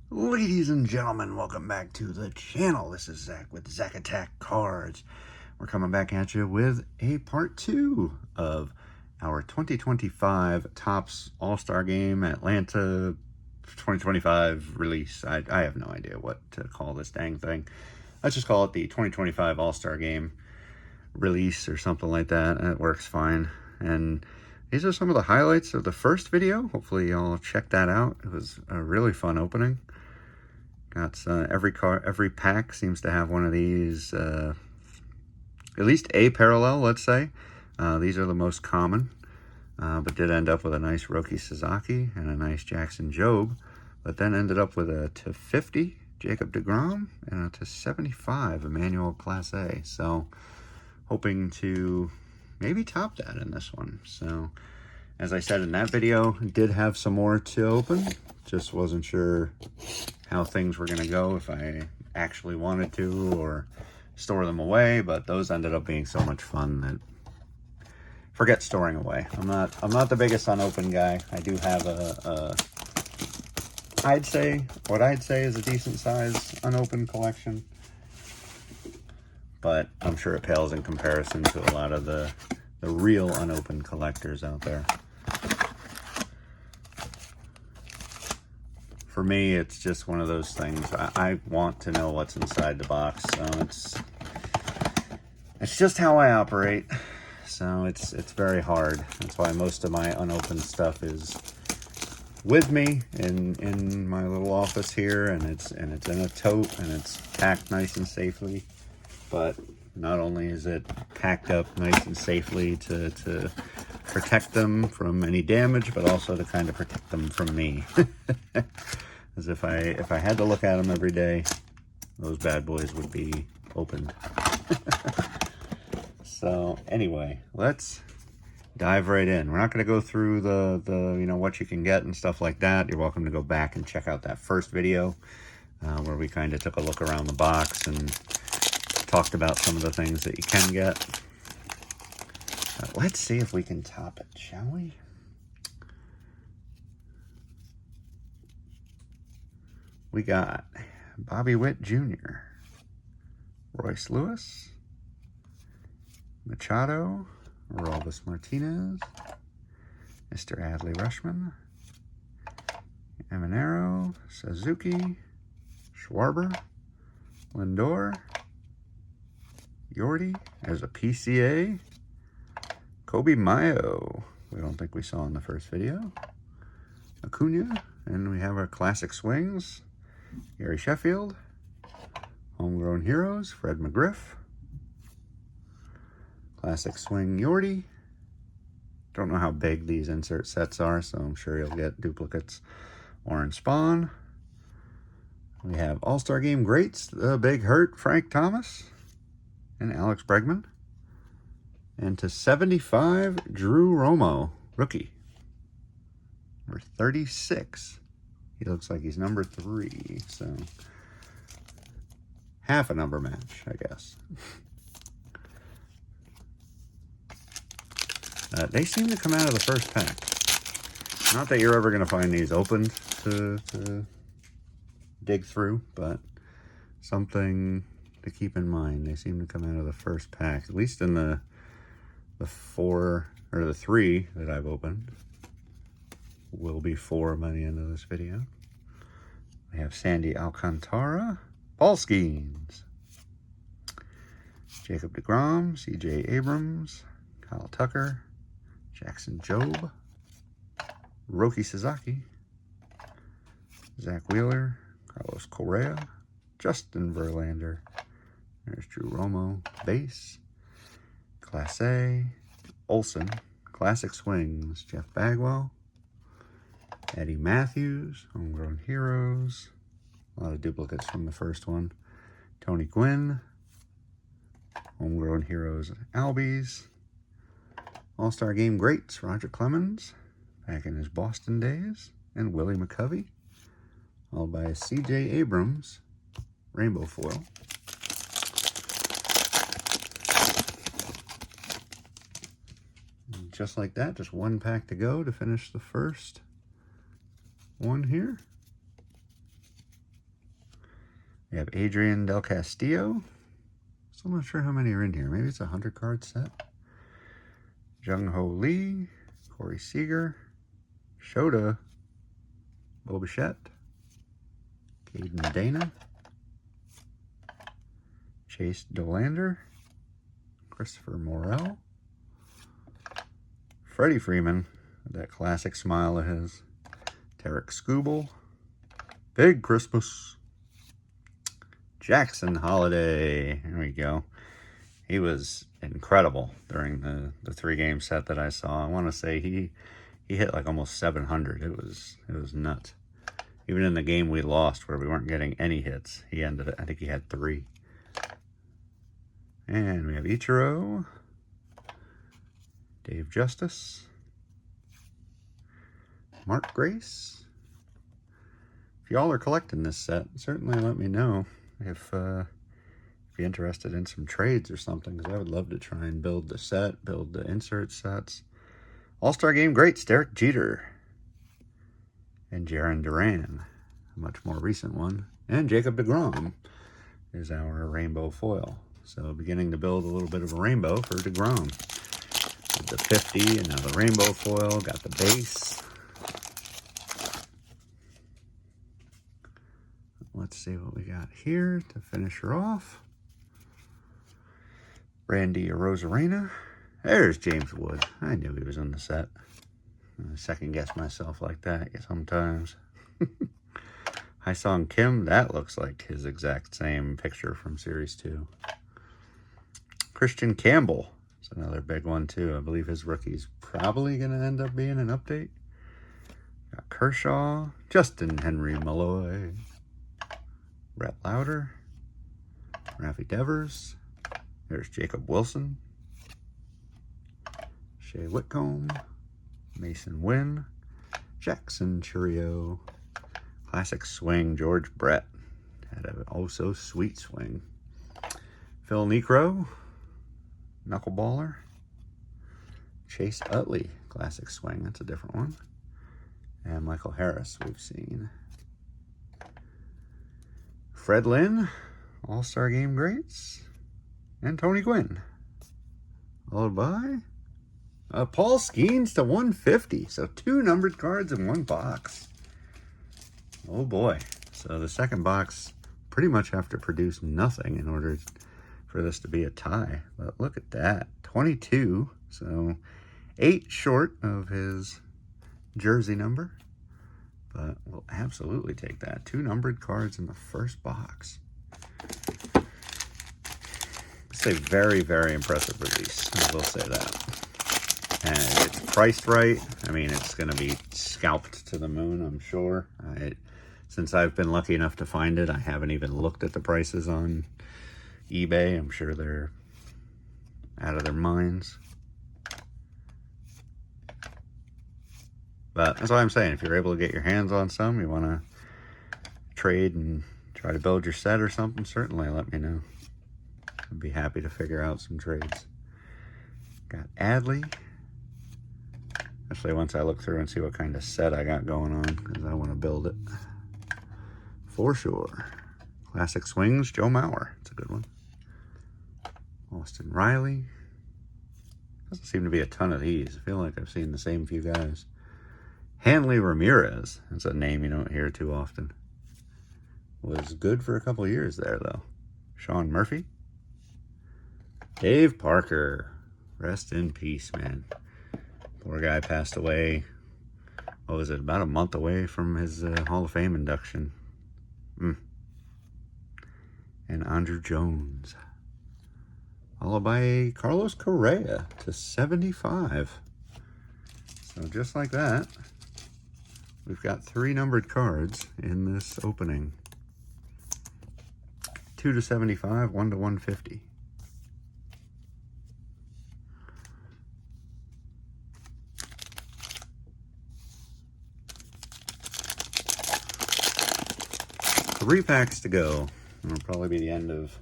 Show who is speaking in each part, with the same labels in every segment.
Speaker 1: Ladies and gentlemen, welcome back to the channel. This is Zach with Zach Attack Cards. We're coming back at you with a part 2 of our 2025 Topps All-Star Game Atlanta 2025 release. I have no idea what to call this dang thing. Let's just call it the 2025 All-Star Game release or something like that. That works fine. And these are some of the highlights of the first video. Hopefully y'all check that out. It was a really fun opening. Got every pack seems to have one of these, at least a parallel, let's say. These are the most common, but did end up with a nice Roki Sasaki and a nice Jackson Jobe, but then ended up with a /50 Jacob deGrom and a /75 Emmanuel Class A. So hoping to maybe top that in this one. So as I said in that video, did have some more to open. Just wasn't sure how things were going to go, if I actually wanted to or store them away, but those ended up being so much fun that forget storing away. I'm not the biggest unopened guy. I do have I'd say is a decent size unopened collection, but I'm sure it pales in comparison to a lot of the real unopened collectors out there. For me, it's just one of those things. I want to know what's inside the box, so it's just how I operate. So it's very hard. That's why most of my unopened stuff is with me in my little office here, and it's in a tote and it's packed nice and safely. But not only is it packed up nice and safely to protect them from any damage, but also to kind of protect them from me. As if I had to look at them every day, those bad boys would be opened. So anyway, let's dive right in. We're not going to go through the what you can get and stuff like that. You're welcome to go back and check out that first video where we kind of took a look around the box and talked about some of the things that you can get. Let's see if we can top it, shall we? We got Bobby Witt Jr., Royce Lewis, Machado, Orelvis Martinez, Mr. Adley Rutschman, Emanero, Suzuki, Schwarber, Lindor, Yordi as a PCA, Kobe Mayo, we don't think we saw in the first video, Acuna, and we have our classic swings, Gary Sheffield, Homegrown Heroes, Fred McGriff, classic swing Yordi. Don't know how big these insert sets are, so I'm sure you'll get duplicates. Orange Spawn. We have All-Star Game greats, the Big Hurt Frank Thomas and Alex Bregman. And /75 Drew Romo, rookie. Number 36. He looks like he's number 3, so half a number match, I guess. They seem to come out of the first pack. Not that you're ever going to find these opened to dig through, but something to keep in mind. They seem to come out of the first pack, at least in the 4 or the 3 that I've opened. Will be 4 by the end of this video. We have Sandy Alcantara, Paul Skeens, Jacob deGrom, CJ Abrams, Kyle Tucker, Jackson Jobe, Roki Sasaki, Zach Wheeler, Carlos Correa, Justin Verlander. There's Drew Romo, base, Class A, Olsen, classic swings, Jeff Bagwell, Eddie Matthews, Homegrown Heroes, a lot of duplicates from the first one, Tony Gwynn, Homegrown Heroes, Albies, All-Star Game greats, Roger Clemens, back in his Boston days, and Willie McCovey, all by CJ Abrams, rainbow foil. And just like that, just one pack to go to finish the first one here. We have Adrian Del Castillo. Still not sure how many are in here. Maybe it's a 100-card set. Jung Ho Lee, Corey Seager, Shota, Bo Bichette, Caden Dana, Chase Dolander, Christopher Morel, Freddie Freeman, with that classic smile of his, Tarek Skubal, Big Christmas, Jackson Holiday. There we go. He was incredible during the 3-game set that I saw. I want to say he hit like almost 700. It was nuts. Even in the game we lost where we weren't getting any hits, he ended it. I think he had 3. And we have Ichiro, Dave Justice, Mark Grace. If y'all are collecting this set, certainly let me know if you're interested in some trades or something, because I would love to try and build the set, build the insert sets. All-Star Game greats, Derek Jeter and Jarren Duran, a much more recent one. And Jacob deGrom is our rainbow foil. So beginning to build a little bit of a rainbow for deGrom. With the 50 and now the rainbow foil, got the base. Let's see what we got here to finish her off. Randy Arozarena. There's James Wood. I knew he was on the set. I second guess myself like that sometimes. Haesung Kim, that looks like his exact same picture from Series 2. Christian Campbell is another big one too. I believe his rookie's probably going to end up being an update. Got Kershaw, Justin Henry Malloy, Brett Lauder, Rafi Devers. There's Jacob Wilson, Shea Whitcomb, Mason Wynn, Jackson Churio, classic swing, George Brett. Had a oh-so-sweet swing. Phil Necro, knuckleballer. Chase Utley, classic swing. That's a different one. And Michael Harris we've seen. Fred Lynn, All-Star Game greats. And Tony Gwynn. Followed by Paul Skeens to 150. So 2 numbered cards in 1 box. Oh boy. So the second box pretty much have to produce nothing in order for this to be a tie. But look at that. 22. So 8 short of his jersey number. But we'll absolutely take that. 2 numbered cards in the first box. It's a very, very impressive release. I will say that. And it's priced right. I mean, it's going to be scalped to the moon, I'm sure. Since I've been lucky enough to find it, I haven't even looked at the prices on eBay. I'm sure they're out of their minds. But that's what I'm saying. If you're able to get your hands on some, you want to trade and try to build your set or something, certainly let me know. I'd be happy to figure out some trades. Got Adley. Especially once I look through and see what kind of set I got going on, because I want to build it. For sure. Classic swings, Joe Mauer. It's a good one. Austin Riley. Doesn't seem to be a ton of these. I feel like I've seen the same few guys. Hanley Ramirez. That's a name you don't hear too often. Was good for a couple of years there, though. Sean Murphy. Dave Parker. Rest in peace, man. Poor guy passed away. What was it? About a month away from his Hall of Fame induction. And Andrew Jones. Followed by Carlos Correa to 75. So just like that, we've got 3 numbered cards in this opening. 2 to 75, 1 to 150. Three packs to go. It'll probably be the end of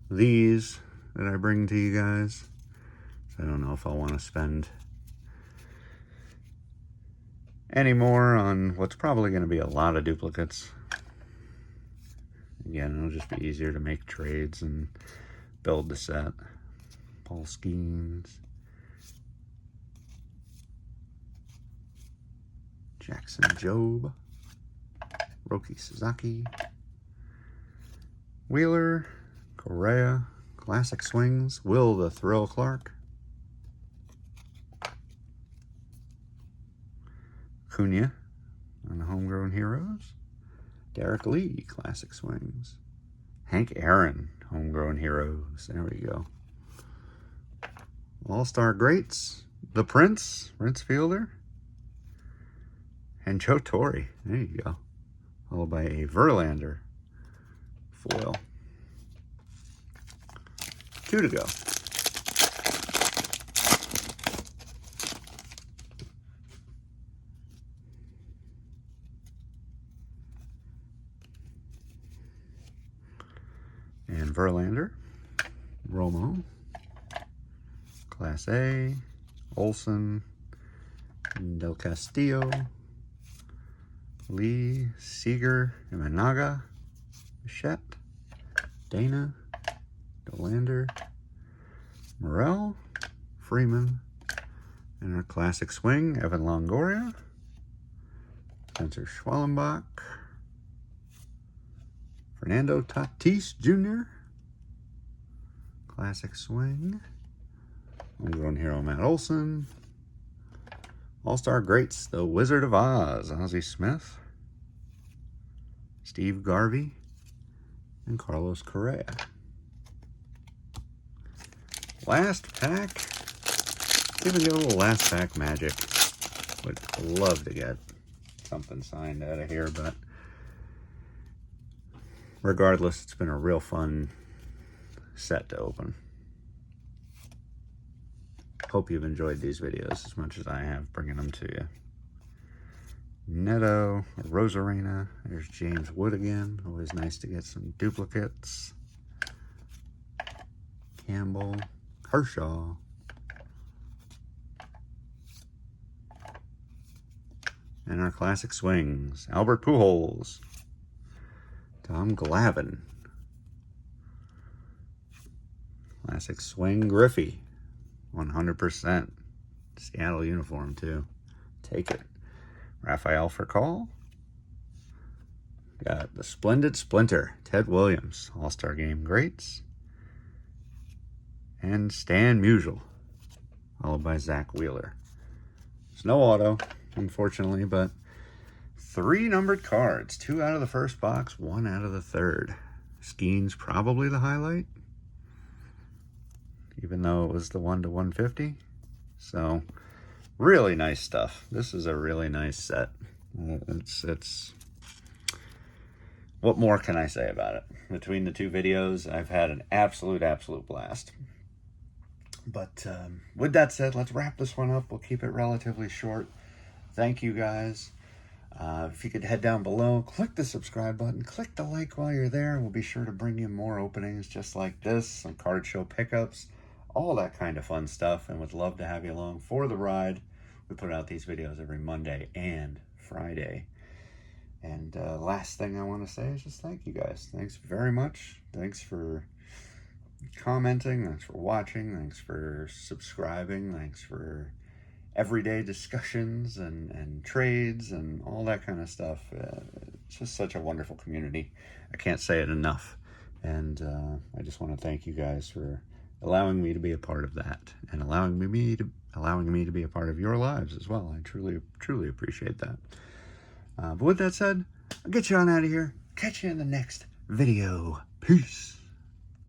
Speaker 1: these that I bring to you guys. So I don't know if I'll want to spend any more on what's probably going to be a lot of duplicates. Again, it'll just be easier to make trades and build the set. Paul Skeens. Jackson Jobe. Roki Sasaki. Wheeler. Correa. Classic Swings. Will the Thrill Clark. Cunha on the Homegrown Heroes. Derek Lee, Classic Swings. Hank Aaron, Homegrown Heroes. There we go. All-Star Greats. The Prince Fielder. And Joe Torre. There you go. Followed by a Verlander foil. 2 to go. And Verlander, Romo, Class A, Olsen, Del Castillo, Lee, Seager, Imanaga, Bichette, Dana, Dolander, Morel, Freeman, and our Classic Swing, Evan Longoria, Spencer Schwallenbach, Fernando Tatis Jr., Classic Swing, Homegrown Hero Matt Olson, All-Star Greats, the Wizard of Oz, Ozzie Smith, Steve Garvey, and Carlos Correa. Last pack. Even get a little last pack magic. Would love to get something signed out of here, but regardless, it's been a real fun set to open. Hope you've enjoyed these videos as much as I have bringing them to you. Neto, Rosarena, there's James Wood again. Always nice to get some duplicates. Campbell, Kershaw. And our Classic Swings, Albert Pujols, Tom Glavine, Classic Swing, Griffey, 100%. Seattle uniform too. Take it. Rafael Furcal. Got the Splendid Splinter, Ted Williams, All-Star Game Greats. And Stan Musial, followed by Zach Wheeler. There's no auto, unfortunately, but 3 numbered cards. 2 out of the first box, 1 out of the third. Skeens probably the highlight, even though it was the 1 to 150. So really nice stuff. This is a really nice set. It's what more can I say about it? Between the 2 videos, I've had an absolute blast. But with that said, let's wrap this one up. We'll keep it relatively short. Thank you guys. If you could head down below, click the subscribe button, click the like while you're there. We'll be sure to bring you more openings just like this, some card show pickups, all that kind of fun stuff, and would love to have you along for the ride. We put out these videos every Monday and Friday. And last thing I want to say is just thank you guys. Thanks very much. Thanks for commenting. Thanks for watching. Thanks for subscribing. Thanks for everyday discussions and trades and all that kind of stuff. It's just such a wonderful community. I can't say it enough. And I just want to thank you guys for allowing me to be a part of that and allowing me to be a part of your lives as well. I truly appreciate that. But with that said, I'll get you on out of here. Catch you in the next video. Peace.